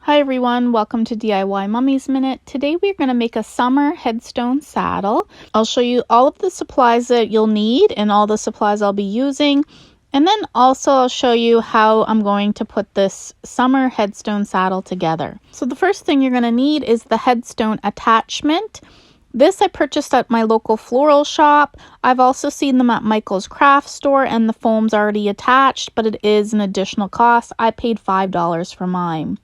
Hi everyone, welcome to DIY Mummy's Minute. Today we're going to make a summer headstone saddle. I'll show you all of the supplies that you'll need and all the supplies I'll be using. And then also I'll show you how I'm going to put this summer headstone saddle together. So the first thing you're going to need is the headstone attachment. This I purchased at my local floral shop. I've also seen them at Michael's craft store and the foam's already attached, but it is an additional cost. I paid $5 for mine.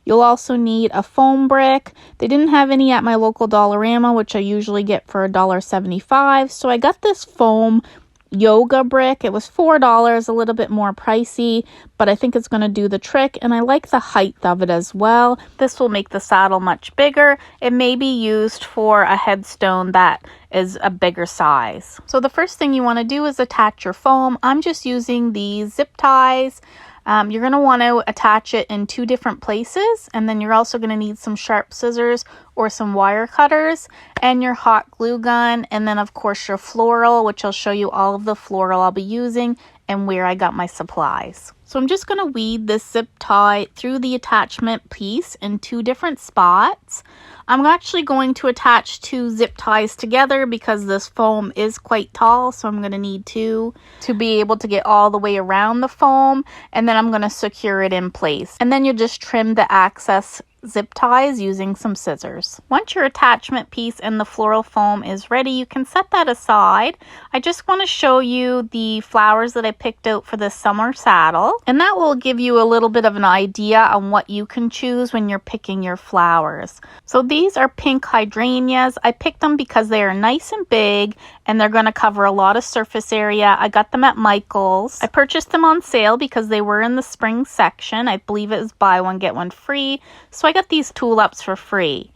You'll also need a foam brick. They didn't have any at my local Dollarama, which I usually get for $1.75. So I got this foam yoga brick. It was $4, a little bit more pricey, but I think it's going to do the trick. And I like the height of it as well. This will make the saddle much bigger. It may be used for a headstone that is a bigger size. So the first thing you want to do is attach your foam. I'm just using these zip ties. You're going to want to attach it in 2 different places, and then you're also going to need some sharp scissors or some wire cutters and your hot glue gun, and then of course your floral, which I'll show you all of the floral I'll be using and where I got my supplies. So I'm just going to weed this zip tie through the attachment piece in 2 different spots. I'm actually going to attach 2 zip ties together because this foam is quite tall, so I'm going to need 2 to be able to get all the way around the foam, and then I'm going to secure it in place. And then you just trim the excess zip ties using some scissors. Once your attachment piece and the floral foam is ready, you can set that aside. I just want to show you the flowers that I picked out for this summer saddle, and that will give you a little bit of an idea on what you can choose when you're picking your flowers. So these are pink hydrangeas. I picked them because they are nice and big and they're going to cover a lot of surface area. I got them at Michael's. I purchased them on sale because they were in the spring section. I believe it was buy one get one free. So I got these tulips for free.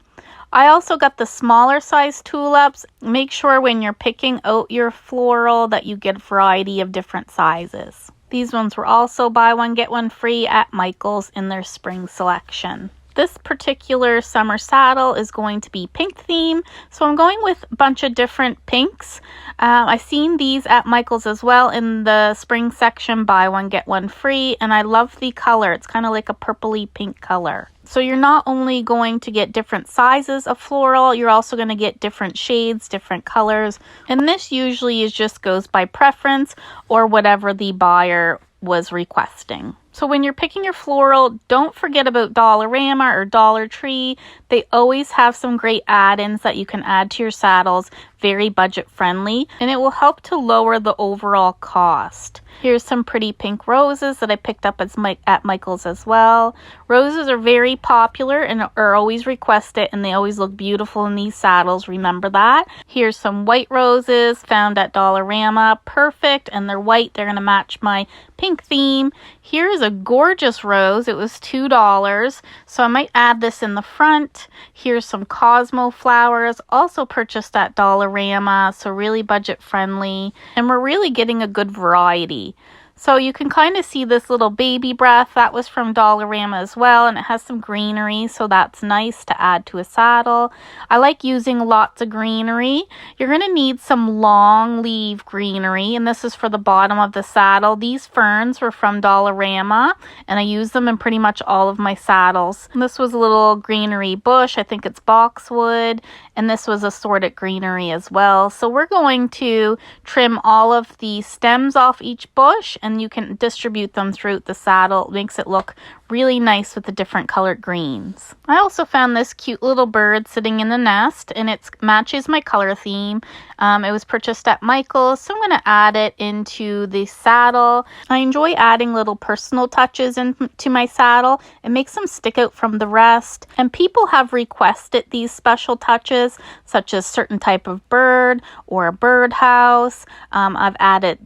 I also got the smaller size tulips. Make sure when you're picking out your floral that you get a variety of different sizes. These ones were also buy one get one free at Michael's in their spring selection. This particular summer saddle is going to be pink theme, so I'm going with a bunch of different pinks. I've seen these at Michael's as well in the spring section, buy one get one free, and I love the color. It's kind of like a purpley pink color. So you're not only going to get different sizes of floral, you're also going to get different shades, different colors, and this usually just goes by preference or whatever the buyer was requesting. So when you're picking your floral, don't forget about Dollarama or Dollar Tree. They always have some great add-ins that you can add to your saddles, very budget friendly, and it will help to lower the overall cost. Here's some pretty pink roses that I picked up at Michael's as well. Roses are very popular and are always requested, and they always look beautiful in these saddles, remember that. Here's some white roses found at Dollarama, perfect, and they're white. They're going to match my pink theme. Here's a gorgeous rose. It was $2, so I might add this in the front. Here's some Cosmo flowers, also purchased at Dollarama, so really budget friendly, and we're really getting a good variety. So you can kind of see this little baby breath. That was from Dollarama as well, and it has some greenery, so that's nice to add to a saddle. I like using lots of greenery. You're going to need some long leaf greenery, and this is for the bottom of the saddle. These ferns were from Dollarama, and I use them in pretty much all of my saddles. And this was a little greenery bush. I think it's boxwood, and this was assorted greenery as well. So we're going to trim all of the stems off each bush, and you can distribute them throughout the saddle. It makes it look really nice with the different colored greens. I also found this cute little bird sitting in the nest, and it matches my color theme. It was purchased at Michael's, so I'm going to add it into the saddle. I enjoy adding little personal touches into my saddle. It makes them stick out from the rest, and people have requested these special touches, such as certain type of bird or a birdhouse. I've added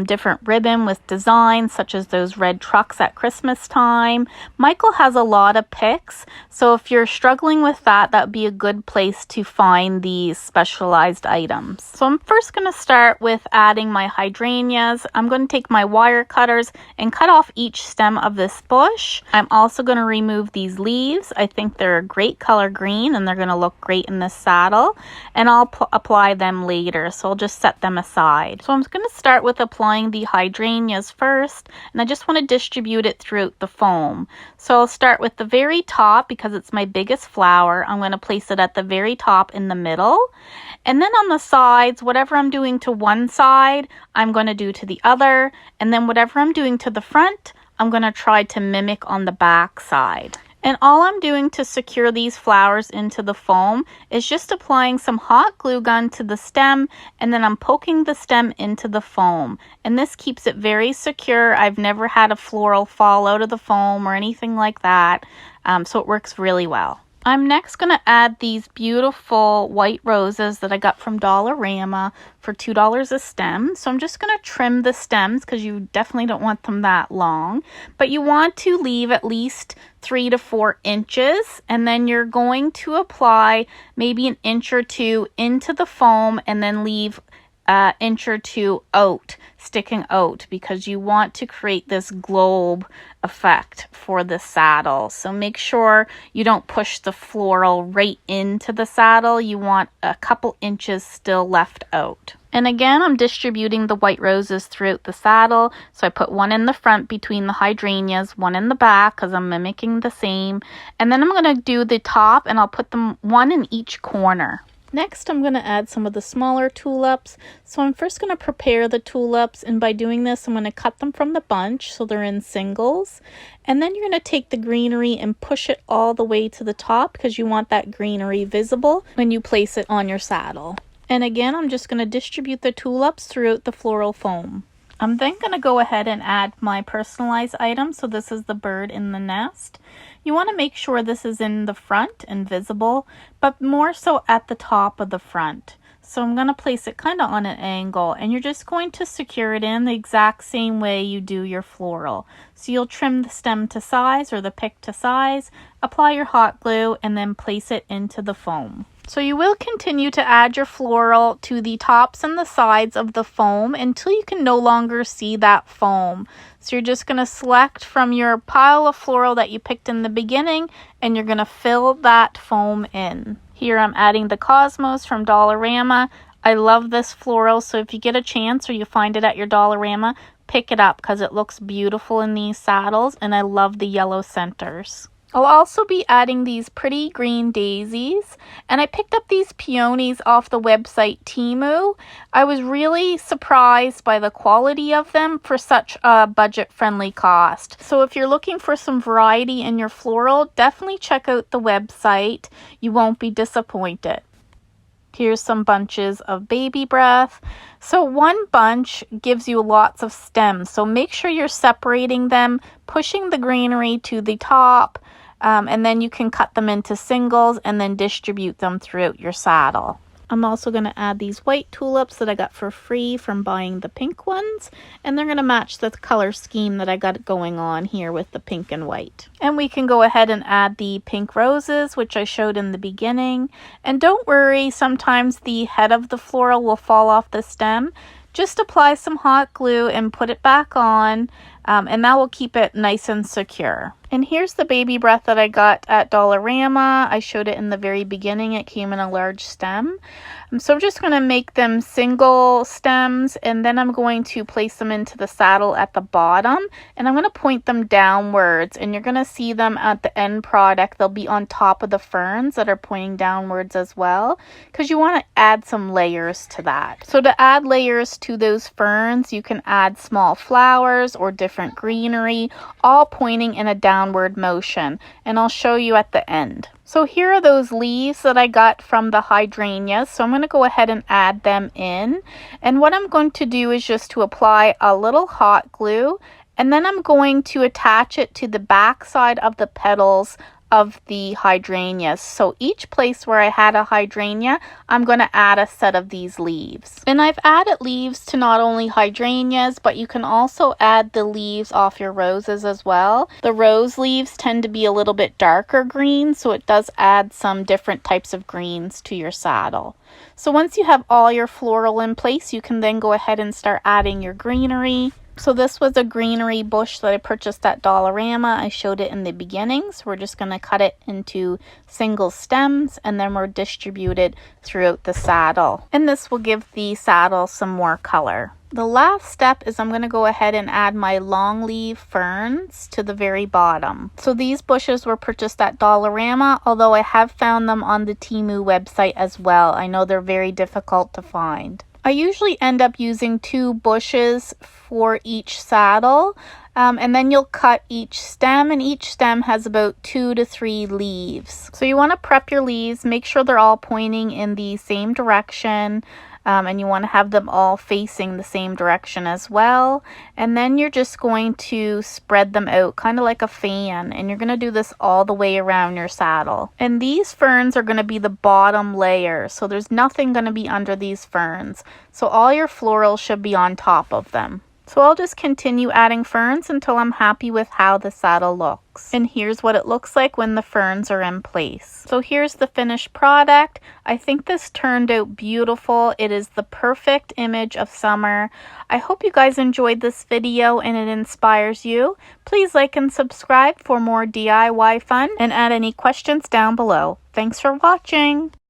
different ribbon with designs such as those red trucks at Christmas time. Michael has a lot of picks, so if you're struggling with that, that would be a good place to find these specialized items. So I'm first going to start with adding my hydrangeas. I'm going to take my wire cutters and cut off each stem of this bush. I'm also going to remove these leaves. I think they're a great color green and they're going to look great in this saddle, and I'll apply them later, so I'll just set them aside. So I'm going to start with applying the hydrangeas first, and I just want to distribute it throughout the foam. So I'll start with the very top because it's my biggest flower. I'm going to place it at the very top in the middle. And then on the sides, whatever I'm doing to one side, I'm going to do to the other. And then whatever I'm doing to the front, I'm going to try to mimic on the back side. And all I'm doing to secure these flowers into the foam is just applying some hot glue gun to the stem, and then I'm poking the stem into the foam. And this keeps it very secure. I've never had a floral fall out of the foam or anything like that, so it works really well. I'm next going to add these beautiful white roses that I got from Dollarama for $2 a stem. So I'm just going to trim the stems because you definitely don't want them that long. But you want to leave at least 3 to 4 inches. And then you're going to apply maybe an inch or two into the foam and then leave an inch or two out, sticking out, because you want to create this globe effect for the saddle. So make sure you don't push the floral right into the saddle. You want a couple inches still left out. And again, I'm distributing the white roses throughout the saddle. So I put one in the front between the hydrangeas, one in the back because I'm mimicking the same. And then I'm going to do the top, and I'll put them one in each corner. Next, I'm going to add some of the smaller tulips. So I'm first going to prepare the tulips, and by doing this, I'm going to cut them from the bunch so they're in singles. And then you're going to take the greenery and push it all the way to the top because you want that greenery visible when you place it on your saddle. And again, I'm just going to distribute the tulips throughout the floral foam. I'm then going to go ahead and add my personalized item. So this is the bird in the nest. You want to make sure this is in the front and visible, but more so at the top of the front. So I'm going to place it kind of on an angle, and you're just going to secure it in the exact same way you do your floral. So you'll trim the stem to size or the pick to size, apply your hot glue, and then place it into the foam. So you will continue to add your floral to the tops and the sides of the foam until you can no longer see that foam. So you're just going to select from your pile of floral that you picked in the beginning, and you're going to fill that foam in. Here I'm adding the Cosmos from Dollarama. I love this floral, so if you get a chance or you find it at your Dollarama, pick it up because it looks beautiful in these saddles, and I love the yellow centers. I'll also be adding these pretty green daisies, and I picked up these peonies off the website Temu. I was really surprised by the quality of them for such a budget-friendly cost. So if you're looking for some variety in your floral, definitely check out the website. You won't be disappointed. Here's some bunches of baby breath. So one bunch gives you lots of stems, so make sure you're separating them, pushing the greenery to the top, and then you can cut them into singles and then distribute them throughout your saddle. I'm also going to add these white tulips that I got for free from buying the pink ones, and they're going to match the color scheme that I got going on here with the pink and white. And we can go ahead and add the pink roses, which I showed in the beginning. And don't worry, sometimes the head of the floral will fall off the stem. Just apply some hot glue and put it back on, and that will keep it nice and secure. And here's the baby breath that I got at Dollarama. I showed it in the very beginning. It came in a large stem. So I'm just going to make them single stems, and then I'm going to place them into the saddle at the bottom, and I'm going to point them downwards, and you're going to see them at the end product. They'll be on top of the ferns that are pointing downwards as well, because you want to add some layers to that. So to add layers to those ferns, you can add small flowers or different greenery, all pointing in a downward motion, and I'll show you at the end. So here are those leaves that I got from the hydrangeas. So I'm going to go ahead and add them in. And what I'm going to do is just to apply a little hot glue, and then I'm going to attach it to the back side of the petals of the hydrangeas. So each place where I had a hydrangea, I'm going to add a set of these leaves. And I've added leaves to not only hydrangeas, but you can also add the leaves off your roses as well. The rose leaves tend to be a little bit darker green, so it does add some different types of greens to your saddle. So once you have all your floral in place, you can then go ahead and start adding your greenery. So this was a greenery bush that I purchased at Dollarama. I showed it in the beginning. So we're just going to cut it into single stems, and then we're distributed throughout the saddle. And this will give the saddle some more color. The last step is I'm going to go ahead and add my long leaf ferns to the very bottom. So these bushes were purchased at Dollarama, although I have found them on the Temu website as well. I know they're very difficult to find. I usually end up using 2 bushes for each saddle, and then you'll cut each stem, and each stem has about 2 to 3 leaves. So you want to prep your leaves, make sure they're all pointing in the same direction, and you want to have them all facing the same direction as well. And then you're just going to spread them out kind of like a fan, and you're going to do this all the way around your saddle. And these ferns are going to be the bottom layer, so there's nothing going to be under these ferns. So all your florals should be on top of them. So I'll just continue adding ferns until I'm happy with how the saddle looks. And here's what it looks like when the ferns are in place. So here's the finished product. I think this turned out beautiful. It is the perfect image of summer. I hope you guys enjoyed this video and it inspires you. Please like and subscribe for more DIY fun and add any questions down below. Thanks for watching.